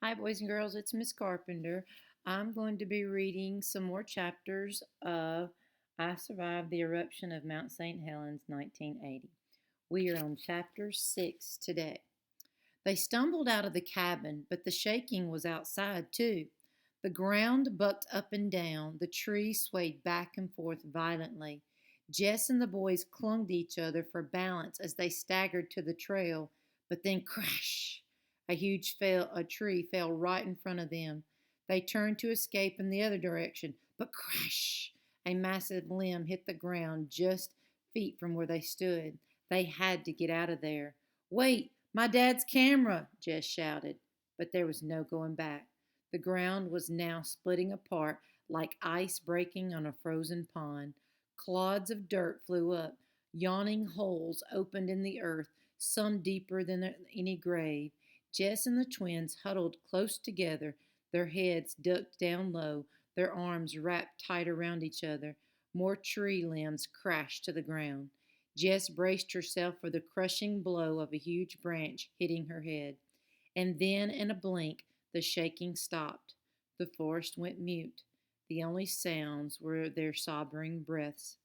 Hi, boys and girls, it's Miss Carpenter. I'm going to be reading some more chapters of I Survived the Eruption of Mount St. Helens, 1980. We are on chapter 6 today. They stumbled out of the cabin, but the shaking was outside too. The ground bucked up and down, the trees swayed back and forth violently. Jess and the boys clung to each other for balance as they staggered to the trail, but then crash! A tree fell right in front of them. They turned to escape in the other direction, but crash! A massive limb hit the ground just feet from where they stood. They had to get out of there. Wait, my dad's camera, Jess shouted. But there was no going back. The ground was now splitting apart like ice breaking on a frozen pond. Clods of dirt flew up. Yawning holes opened in the earth, some deeper than any grave. Jess and the twins huddled close together, their heads ducked down low, their arms wrapped tight around each other. More tree limbs crashed to the ground. Jess braced herself for the crushing blow of a huge branch hitting her head. And then, in a blink, the shaking stopped. The forest went mute. The only sounds were their sobbing breaths.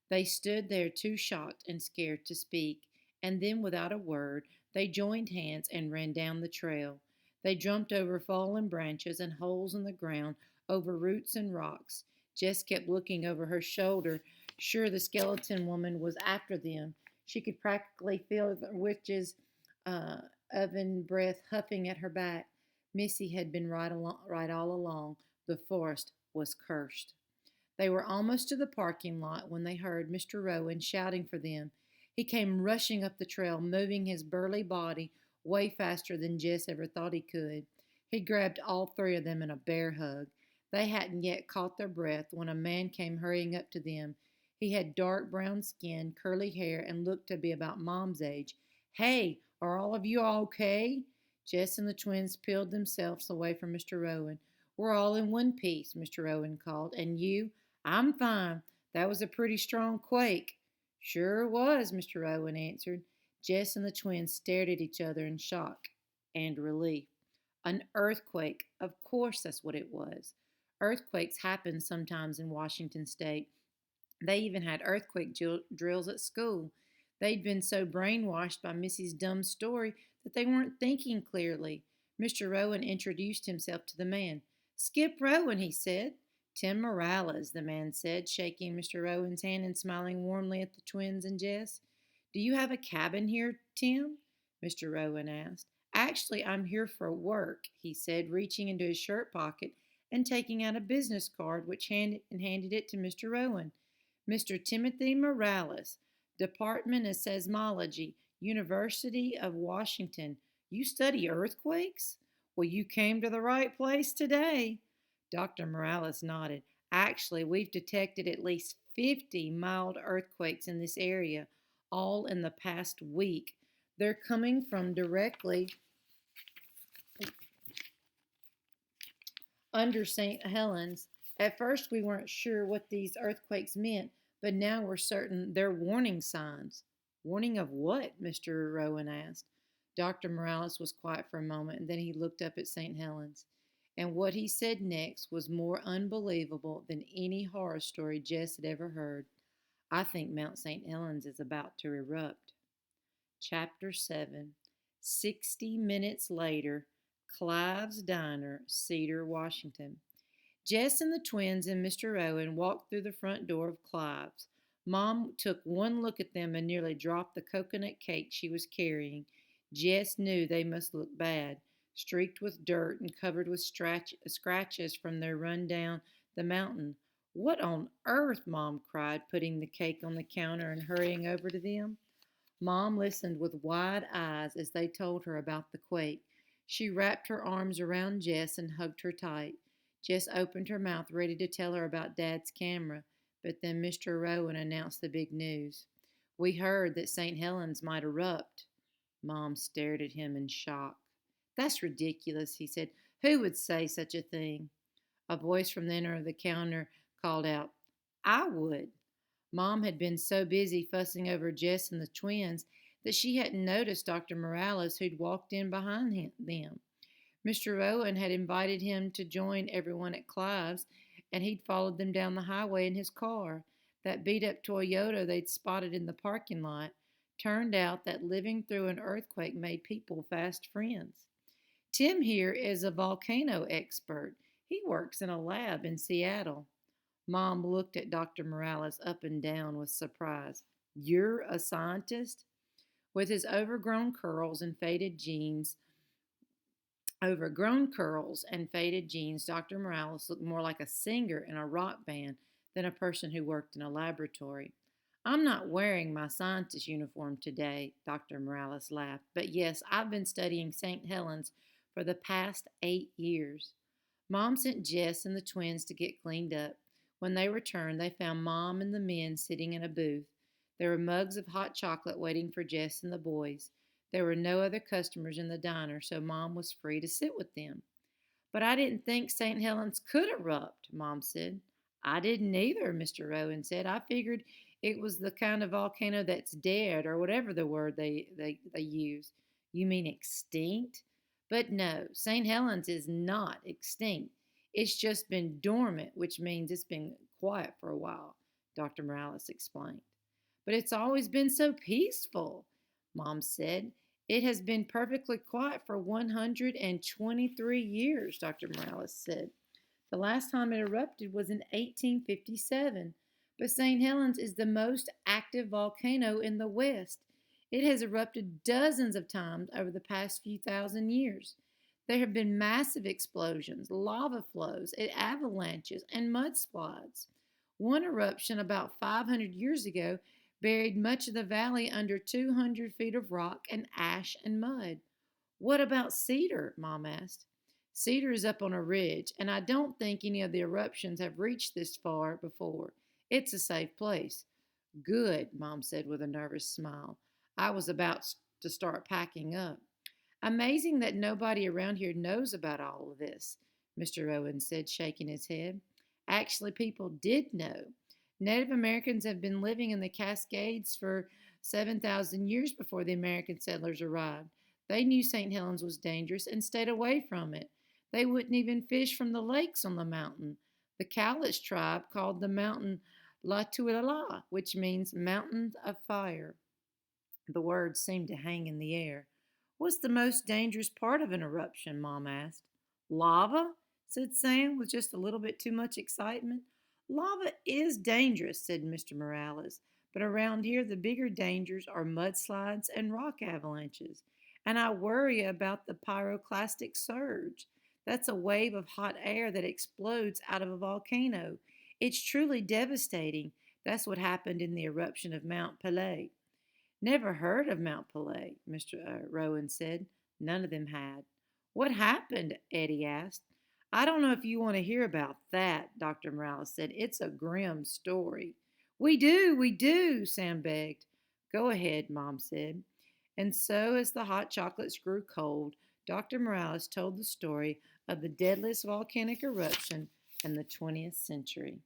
They stood there too shocked and scared to speak, and then without a word they joined hands and ran down the trail. They jumped over fallen branches and holes in the ground, over roots and rocks. Jess kept looking over her shoulder, sure the skeleton woman was after them. She could practically feel the witch's uh, oven breath huffing at her back. Missy had been right all along. The forest was cursed. They were almost to the parking lot when they heard Mr. Rowan shouting for them. He came rushing up the trail, moving his burly body way faster than Jess ever thought he could. He grabbed all three of them in a bear hug. They hadn't yet caught their breath when a man came hurrying up to them. He had dark brown skin, curly hair, and looked to be about Mom's age. Hey, are all of you okay? Jess and the twins peeled themselves away from Mr. Rowan. We're all in one piece, Mr. Rowan called. And you? I'm fine. That was a pretty strong quake. Sure was, Mr. Owen answered. Jess and the twins stared at each other in shock and relief. An earthquake. Of course, that's what it was. Earthquakes happen sometimes in Washington state. They even had earthquake drills at school. They'd been so brainwashed by Missy's dumb story that they weren't thinking clearly. Mr. Rowan introduced himself to the man. Skip Rowan, he said. Tim Morales, the man said, shaking Mr. Rowan's hand and smiling warmly at the twins and Jess. Do you have a cabin here, Tim? Mr. Rowan asked. Actually, I'm here for work, he said, reaching into his shirt pocket and taking out a business card which handed it to Mr. Rowan. Mr. Timothy Morales, Department of Seismology, University of Washington. You study earthquakes? Well, you came to the right place today. Dr. Morales nodded. Actually, we've detected at least 50 mild earthquakes in this area, all in the past week. They're coming from directly under St. Helens. At first, we weren't sure what these earthquakes meant, but now we're certain they're warning signs. Warning of what? Mr. Rowan asked. Dr. Morales was quiet for a moment, and then he looked up at St. Helens. And what he said next was more unbelievable than any horror story Jess had ever heard. I think Mount St. Helens is about to erupt. Chapter 7. 60 minutes later, Clive's Diner, Cedar, Washington. Jess and the twins and Mr. Owen walked through the front door of Clive's. Mom took one look at them and nearly dropped the coconut cake she was carrying. Jess knew they must look bad, streaked with dirt and covered with scratches from their run down the mountain. What on earth? Mom cried, putting the cake on the counter and hurrying over to them. Mom listened with wide eyes as they told her about the quake. She wrapped her arms around Jess and hugged her tight. Jess opened her mouth ready to tell her about Dad's camera, but then Mr. Rowan announced the big news. We heard that St. Helens might erupt. Mom stared at him in shock. That's ridiculous, he said. Who would say such a thing? A voice from the end of the counter called out, I would. Mom had been so busy fussing over Jess and the twins that she hadn't noticed Dr. Morales, who'd walked in behind them. Mr. Rowan had invited him to join everyone at Clive's, and he'd followed them down the highway in his car. That beat up Toyota they'd spotted in the parking lot. Turned out that living through an earthquake made people fast friends. Tim here is a volcano expert. He works in a lab in Seattle. Mom looked at Dr. Morales up and down with surprise. You're a scientist? With his overgrown curls and faded jeans, Dr. Morales looked more like a singer in a rock band than a person who worked in a laboratory. I'm not wearing my scientist uniform today, Dr. Morales laughed, but yes, I've been studying St. Helens for the past 8 years. Mom sent Jess and the twins to get cleaned up. When they returned, they found Mom and the men sitting in a booth. There were mugs of hot chocolate waiting for Jess and the boys. There were no other customers in the diner, so Mom was free to sit with them. But I didn't think St. Helens could erupt, Mom said. I didn't either, Mr. Rowan said. I figured it was the kind of volcano that's dead, or whatever the word they use. You mean extinct? But no, St. Helens is not extinct. It's just been dormant, which means it's been quiet for a while, Dr. Morales explained. But it's always been so peaceful, Mom said. It has been perfectly quiet for 123 years, Dr. Morales said. The last time it erupted was in 1857, but St. Helens is the most active volcano in the West. It has erupted dozens of times over the past few thousand years. There have been massive explosions, lava flows, avalanches, and mudslides. One eruption about 500 years ago buried much of the valley under 200 feet of rock and ash and mud. What about Cedar? Mom asked. Cedar is up on a ridge, and I don't think any of the eruptions have reached this far before. It's a safe place. Good, Mom said with a nervous smile. I was about to start packing up. Amazing that nobody around here knows about all of this, Mr. Owen said, shaking his head. Actually, people did know. Native Americans have been living in the Cascades for 7,000 years before the American settlers arrived. They knew St. Helens was dangerous and stayed away from it. They wouldn't even fish from the lakes on the mountain. The Cowlitz tribe called the mountain La Tuilala, which means mountain of fire. The words seemed to hang in the air. What's the most dangerous part of an eruption? Mom asked. Lava? Said Sam with just a little bit too much excitement. Lava is dangerous, said Mr. Morales, but around here the bigger dangers are mudslides and rock avalanches. And I worry about the pyroclastic surge. That's a wave of hot air that explodes out of a volcano. It's truly devastating. That's what happened in the eruption of Mount Pelée. Never heard of Mount Pelée, Mr. Rowan said. None of them had. What happened? Eddie asked. I don't know if you want to hear about that, Dr. Morales said. It's a grim story. We do, Sam begged. Go ahead, Mom said. And so, as the hot chocolates grew cold, Dr. Morales told the story of the deadliest volcanic eruption in the 20th century.